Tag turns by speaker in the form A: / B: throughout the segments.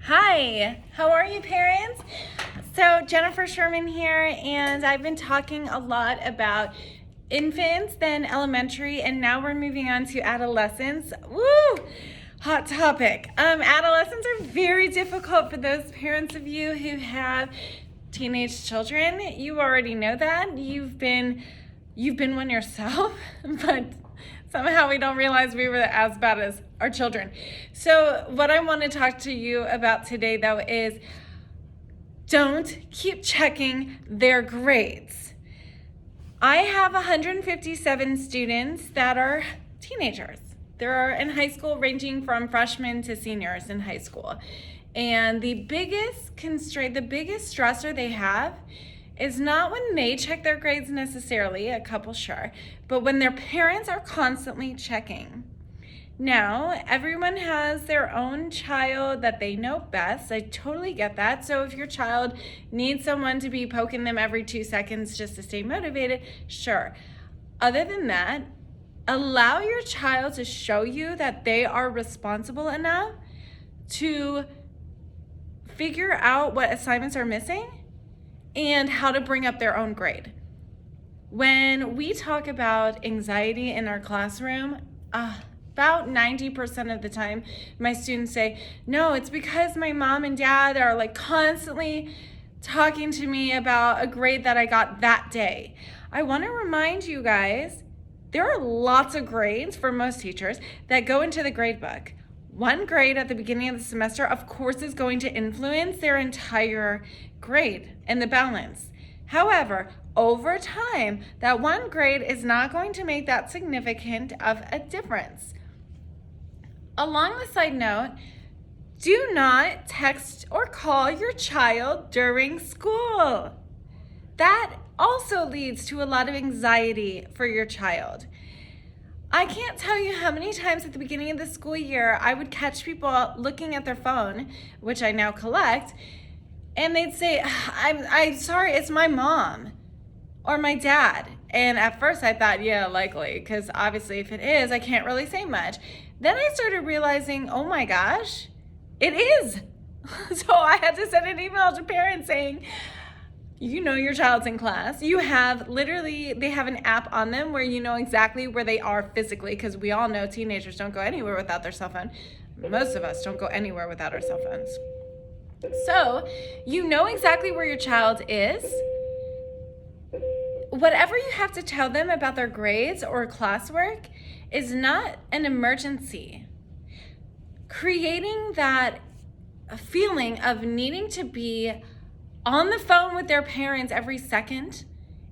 A: Hi, how are you, parents? So Jennifer Sherman here, and I've been talking a lot about infants, then elementary, and now we're moving on to adolescence. Woo! Hot topic. Adolescents are very difficult for those parents of you who have teenage children. You already know that. You've been one yourself, but somehow we don't realize we were as bad as our children. So what I want to talk to you about today, though, is don't keep checking their grades. I have 157 students that are teenagers. They're in high school, ranging from freshmen to seniors in high school. And the biggest constraint, the biggest stressor they have is not when they check their grades necessarily, a couple sure, but when their parents are constantly checking. Now, everyone has their own child that they know best. I totally get that. So if your child needs someone to be poking them every 2 seconds just to stay motivated, sure. Other than that, allow your child to show you that they are responsible enough to figure out what assignments are missing and how to bring up their own grade. When we talk about anxiety in our classroom, about 90% of the time, my students say, no, it's because my mom and dad are like constantly talking to me about a grade that I got that day. I want to remind you guys, there are lots of grades for most teachers that go into the grade book. One grade at the beginning of the semester, of course, is going to influence their entire grade and the balance. However, over time, that one grade is not going to make that significant of a difference. Along the side note, do not text or call your child during school. That also leads to a lot of anxiety for your child. I can't tell you how many times at the beginning of the school year I would catch people looking at their phone, which I now collect, and they'd say, I'm sorry, it's my mom or my dad. And at first I thought, yeah, likely, because obviously if it is, I can't really say much. Then I started realizing, oh my gosh, it is. So I had to send an email to parents saying, you know your child's in class. You have they have an app on them where you know exactly where they are physically, because we all know teenagers don't go anywhere without their cell phone. Most of us don't go anywhere without our cell phones. So you know exactly where your child is. Whatever you have to tell them about their grades or classwork is not an emergency. Creating that feeling of needing to be on the phone with their parents every second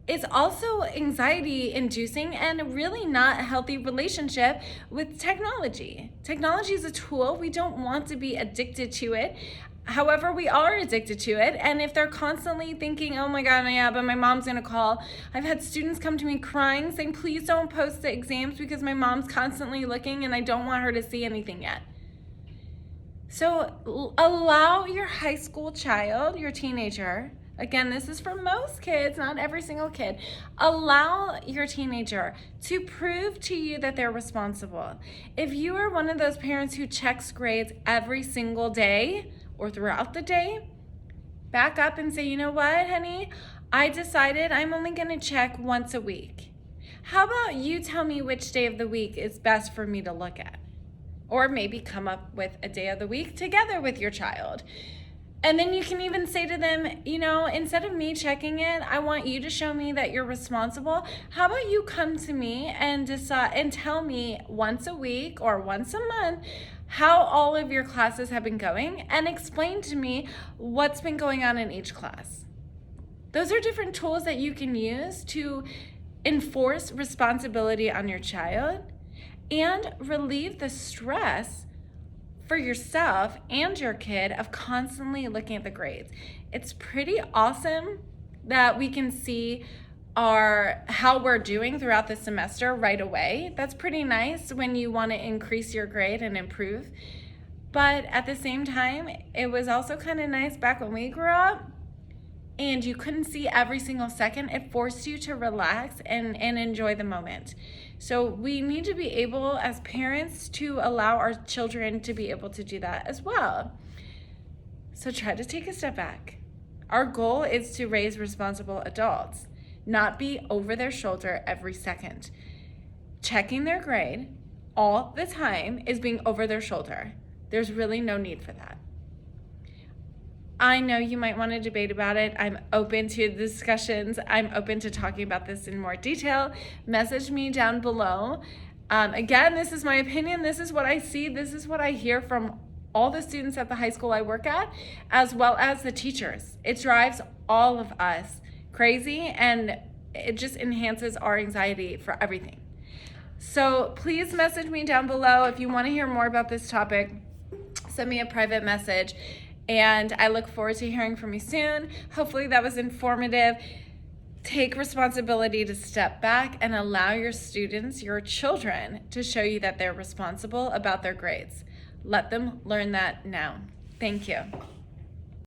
A: is also anxiety inducing and really not a healthy relationship with technology. Technology is a tool. We don't want to be addicted to it. However, we are addicted to it. And if they're constantly thinking, oh my God, yeah, but my mom's gonna call. I've had students come to me crying saying, please don't post the exams because my mom's constantly looking and I don't want her to see anything yet. So allow your high school child, your teenager, again, this is for most kids, not every single kid. Allow your teenager to prove to you that they're responsible. If you are one of those parents who checks grades every single day or throughout the day, back up and say, you know what, honey? I decided I'm only gonna check once a week. How about you tell me which day of the week is best for me to look at? Or maybe come up with a day of the week together with your child. And then you can even say to them, you know, instead of me checking it, I want you to show me that you're responsible. How about you come to me and decide and tell me once a week or once a month how all of your classes have been going and explain to me what's been going on in each class. Those are different tools that you can use to enforce responsibility on your child and relieve the stress for yourself and your kid of constantly looking at the grades. It's pretty awesome that we can see how we're doing throughout the semester right away. That's pretty nice when you want to increase your grade and improve. But at the same time, it was also kind of nice back when we grew up and you couldn't see every single second. It forced you to relax and enjoy the moment. So we need to be able, as parents, to allow our children to be able to do that as well. So try to take a step back. Our goal is to raise responsible adults, not be over their shoulder every second. Checking their grade all the time is being over their shoulder. There's really no need for that. I know you might want to debate about it. I'm open to discussions. I'm open to talking about this in more detail. Message me down below. Again, this is my opinion. This is what I see. This is what I hear from all the students at the high school I work at, as well as the teachers. It drives all of us crazy, and it just enhances our anxiety for everything. So please message me down below if you want to hear more about this topic. Send me a private message, and I look forward to hearing from you soon. Hopefully that was informative. Take responsibility to step back and allow your students, your children, to show you that they're responsible about their grades. Let them learn that now. Thank you.